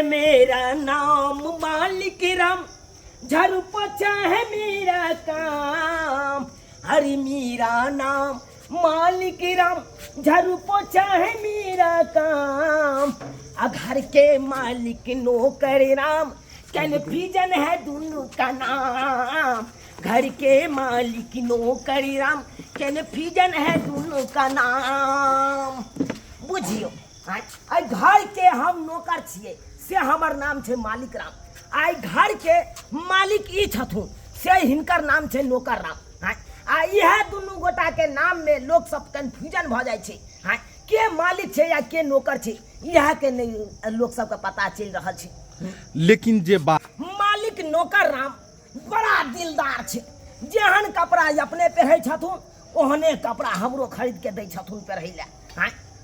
मेरा नाम मालिक राम, झाड़ू पोछा है मेरा काम। हरि मेरा नाम मालिक राम, झाड़ू पोछा है मेरा काम। घर के मालिक नौकर राम, कन्फ्यूजन है दोनों का नाम। घर के मालिक नौकर राम, कन्फ्यूजन है दोनों का नाम। बुझियो आई घर के हम नौकर छिए से हमर नाम छे मालिक राम। आई घर के मालिक ई छथुन से हिनकर नाम छे नौकर राम। आ यह दुनू गोटा के नाम में लोग सब कन्फ्यूजन भ जाय छे। के मालिक छे या के नौकर छे यह के नहीं लोग सब का पता चल रहा छे। लेकिन जे बात मालिक नौकर राम बड़ा दिलदार छे। जेहन कपड़ा अपने पहरे छथुन ओहने कपड़ा हमरो खरीद के दै छथुन पहरे ले।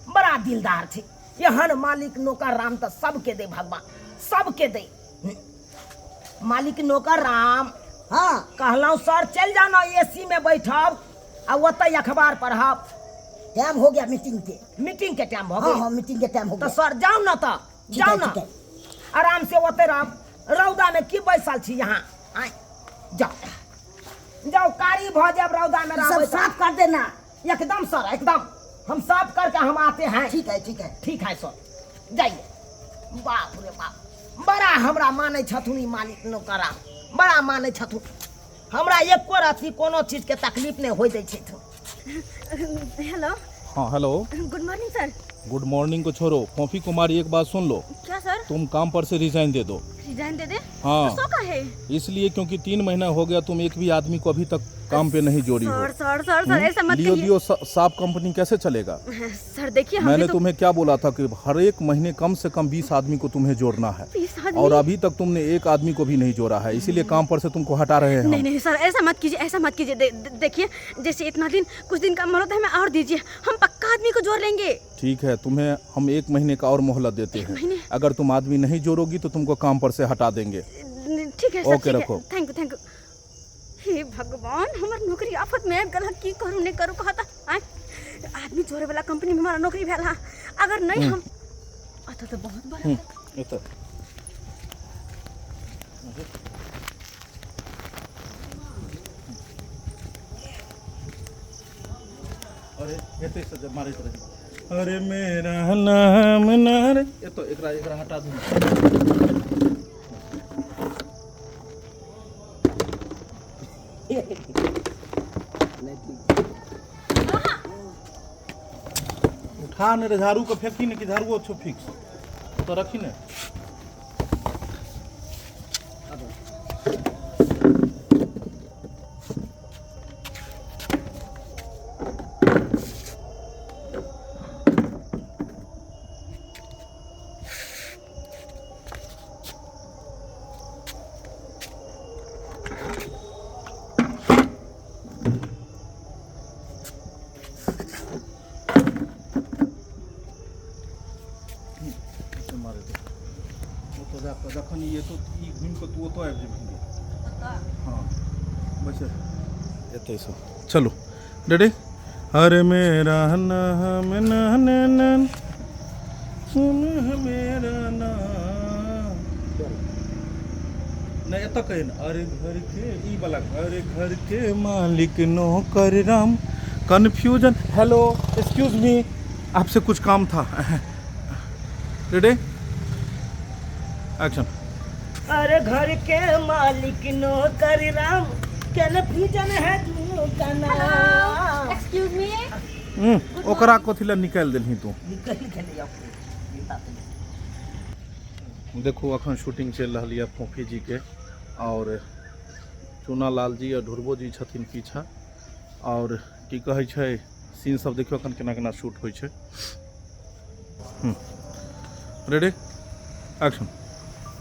बड़ा दिलदार छे एहन मालिक नौकर राम तो सबके दे भगवान, सबके दे। मालिक नौकर राम हाँ कहलौं सर चल जाना एसी में बैठब आ ओतै अखबार पढ़ब। टाइम हो गया मीटिंग के। मीटिंग के टाइम हो हाँ गया। हाँ मीटिंग के टाइम हो तो गया। सर जाओ ना, तो जाओ ना ठीक है। आराम से ओते रह। रौदा में की बैसल छी यहाँ। जाओ जाओ कारी भ जाब रौदा में सब रहबै। साफ कर देना। एकदम सर एकदम, हम साफ करके हम आते हैं। ठीक है ठीक है। ठीक है सर, जाइए। बाप रे बाप, बड़ा हमरा माने छथुन ई मालिक नौकर राम, बड़ा माने छथुन। हमरा एको रति कोनो चीज के तकलीफ नहीं होय दै छथुन। हेलो। हाँ hello, good morning sir. Good morning को छोड़ो। कॉफी कुमारी एक बात सुन लो, क्या सर? तुम काम पर से रिजाइन दे दो। रिजाइन दे दे? हाँ। तो सो का है? इसलिए क्योंकि 3 महीना हो गया तुम एक भी आदमी को अभी तक काम पे नहीं जोड़ी हो। सर सर सर सर ऐसा मत लियो कहिए। लियो साफ कंपनी कैसे चलेगा? सर देखिए हम मैंने भी तो तुम्हें क्या बोला था कि हर एक महीने कम से कम 20 आदमी को तुम्हें जोड़ना है, 20 आदमी? और अभी तक तुमने एक आदमी को भी नहीं जोड़ा है, इसीलिए काम पर से तुमको हटा रहे हैं नहीं हम। नहीं सर ऐसा मत कीजिए, ऐसा मत कीजिए। देखिए जैसे इतना दिन कुछ दिन का मोहलत हमें और दीजिए, हम पक्का आदमी को जोड़ लेंगे। ठीक है, तुम्हें हम 1 महीने का और मोहलत देते हैं। महीने? अगर तुम आदमी नहीं जोड़ोगी तो तुमको काम पर से हटा देंगे। ठीक है सर, ओके, ठीक है। रखो। Thank you thank you. हे भगवान, हमार नौकरी आफत में गला की करूँ नहीं करूँ कहता। आदमी जोड़े वाला कंपनी में हमारा नौकरी भेला, अगर नहीं हम अच्छा तो बहुत बड़ा। ये तो अरे एते से जब मारे तरह अरे मेरा नाम नारे ये तो एकरा हटा दूं। उठा ने रे झाड़ू को फेंकी ने कि झाड़ू अच्छो फिक्स तो रखी ने। जखन ये तो घूम के तू तो आबि जेबही। हाँ बस एते से चलो रेडी। अरे मेरा नाम नन मेरा नाम नहीं एत कहे ना। अरे घर के ई वाला अरे घर के मालिक नौकर Ram confusion. Hello excuse me, आपसे कुछ काम था। Ready action. अरे घर के मालिक नौकर राम, कन्फ्यूजन है दोनों का नाम। Excuse me. ओकरा कथिला निकाल देलही तू। निकल गेलियै। देखो अखन शूटिंग चल रही है फोफी जी के, और चूना लाल जी और ढुरबो जी छथिन पीछा, और की कहै छै सीन सब देखियो अखन केना केना शूट होइ छै। Ready action.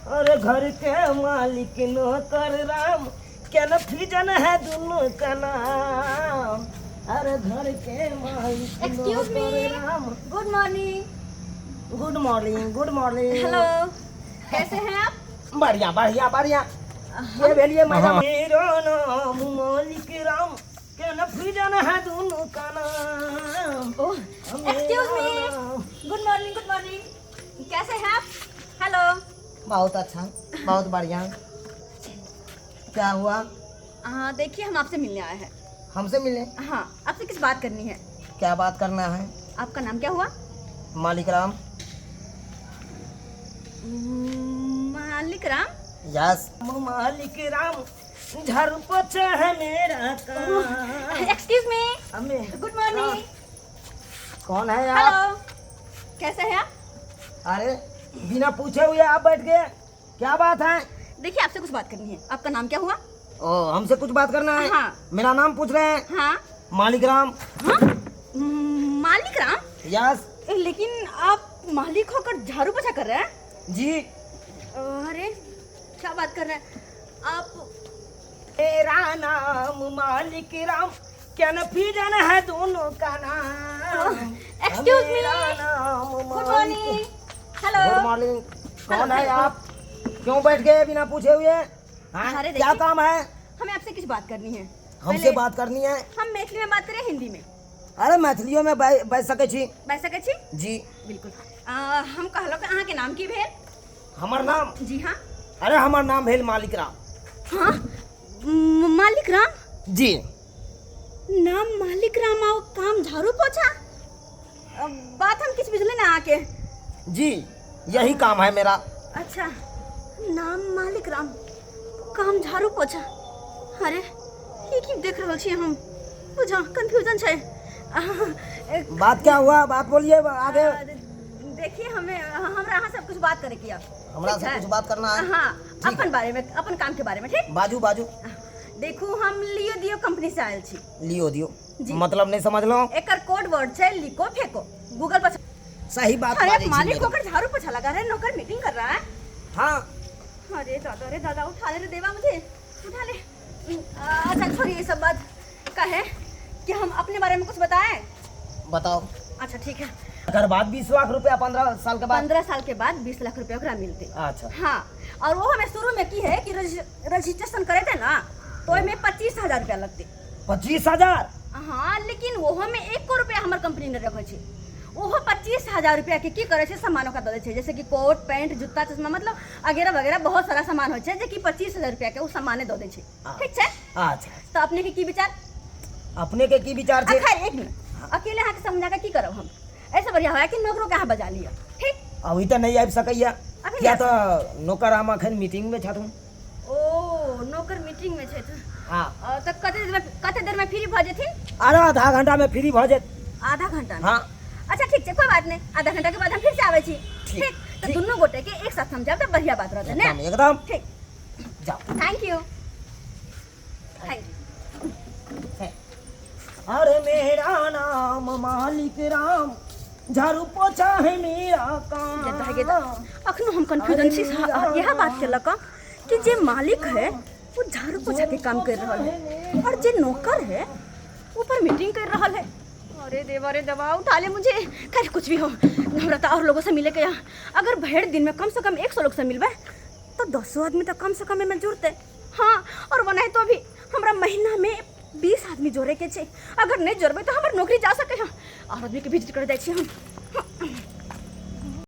अरे घर के मालिक नौकर राम, कन्फ्यूजन है दोनों का नाम। अरे घर के मालिक एक्सक्यूज मी। नौकर Ram. Good morning. Good morning, good morning. Hello, कैसे हैं आप? बढ़िया बढ़िया बढ़िया। ये भेलिए मैडम। मेरा नाम मालिक राम, कन्फ्यूजन है दोनों का नाम। Excuse me. Good morning, good morning. कैसे हैं आप? हेलो। बहुत अच्छा, बहुत बढ़िया। क्या हुआ? देखिए हम आपसे मिलने आए हैं। हमसे मिले? हाँ, आपसे किस बात करनी है? क्या बात करना है? आपका नाम क्या हुआ? मालिक राम। मालिक राम? यस। मालिक राम झाड़ू पोछा है मेरा काम। एक्सक्यूज मी, हमें गुड मॉर्निंग। कौन है आप? हेलो, कैसे हैं आप? अरे बिना पूछे हुए आप बैठ गए, क्या बात है? देखिए आपसे कुछ बात करनी है। आपका नाम क्या हुआ? ओ, हमसे कुछ बात करना है? हाँ। मेरा नाम पूछ रहे हैं? हाँ। मालिक राम। हाँ? मालिक राम? यस। लेकिन आप मालिक होकर झाड़ू पोछा कर रहे हैं? जी। अरे क्या बात कर रहे हैं आप? मेरा नाम मालिक राम, क्या नफीजन है दोनों का नाम। एक्सक्यूज मी, मेरा नाम गुड मालिक। मॉर्निंग। Good hello. मॉर्निंग। कौन है आप? क्यों बैठ गए बिना पूछे हुए? हाँ? अरे क्या देखिए, काम है? हमें आपसे कुछ बात करनी है। हमसे पहले बात करनी है? हम मैथिली में बात करें हिंदी में? अरे मैथिलियों में बैठ सके छी। बैठ सके छी? जी। बिल्कुल। हम कहलो कि अहाँ के नाम की भेल? हमार नाम? जी हाँ। अरे हमार नाम भेल मालिक राम। हाँ, मालिक राम? जी। नाम मालिक राम और काम झाड़ू पोछा? बात हम किस बिजली ना आके। जी, यही काम है मेरा। अच्छा, नाम मालिक राम, काम झाड़ू पोछा। अरे ये की देख रहल छी हम? बुझा कंफ्यूजन छै। बात क्या हुआ? बात बोलिए आगे। देखिए हमें हमरा अहाँ से कुछ बात करे किया। हमरा से कुछ बात करना है? हाँ, ठीक अपन है। बारे में, अपन काम के बारे में। ठीक? बाजू बाजू। देखू हम लियो दियो कंपनी से आयल छी। लियो दियो जी। मतलब नहीं समझ लो। एकर कोड वर्ड छै लिको फेको गूगल पर। सही बात अरे बाजी छी मालिक मेरी। होकर झाड़ू पोछा लगा रहे, नौकर मीटिंग कर रहा है। हाँ। अरे दादा उठा ले रे देवा, मुझे उठा ले। अच्छा छोड़िए ये सब बात का है कि हम अपने बारे में कुछ बताएं। बताओ। अच्छा ठीक है। अगर बाद 20 लाख रुपया 15 साल के बाद? 15 साल के बाद 20 लाख रुपया ओकरा मिलते। अच्छा। हाँ, और वो हमें शुरू में की है कि रजिस्ट्रेशन करे थे ना, तो में 25,000 रुपया लगते। 25,000? हाँ, लेकिन वो हमें 1 रुपया हमार कंपनी ने रखे छे। ओहो 25,000 रुपया के की करे छे, सामानों का दे छे, जैसे कि कोट पैंट जूता चश्मा, मतलब वगैरह वगैरह बहुत सारा सामान हो छे, जे कि 25,000 रुपया के वो सामाने दे छे। ठीक छे? अच्छा। तो अपने के की विचार? अपने के की विचार छे? खैर एक मिनट, अकेले हाथ समझा के की करब हम? ऐसे बढ़िया होया कि नौकरों कहाँ बजा लिया। ठीक? अभी तो नहीं आबि सकैया, अभी किया नहीं तो नौकर हम अखन मीटिंग में छथुन। ओ, नौकर मीटिंग में छे तो हाँ। तो कते देर में फ्री भ जेथिन? अरे आधा घंटा में फ्री भ जेत। आधा घंटा में? हाँ। अच्छा ठीक है, कोई बात नहीं, आधा घंटा के बाद हम फिर से आवे छी। ठीक, ठीक? तो ठीक। दोनों गोटे के एक साथ समझाब तो बढ़िया बात रहते ना। एकदम। ठीक, जाओ। Thank you. Thank you. अरे मेरा नाम मालिक राम, झाड़ू पोछा है मेरा काम। अखनो हम कंफ्यूजन छी यह बात के लका कि जे मालिक है वो झाड़ू पोछा के काम कर रहा है और जे नौकर है ऊपर मीटिंग कर रहा है। अरे देवा उठा ले मुझे। खैर कुछ भी हो, हमरा तो और लोगों से मिले के अगर भर दिन में कम से कम 100 लोग से मिलबे तो 200 आदमी तो कम से कम में जुड़ते। हाँ, और बनाए तो अभी हमरा महीना में 20 आदमी जोड़े के छे। अगर नहीं जोड़बे तो हमार नौकरी जा सके। और आदमी के विजिट कर जाए छी हम।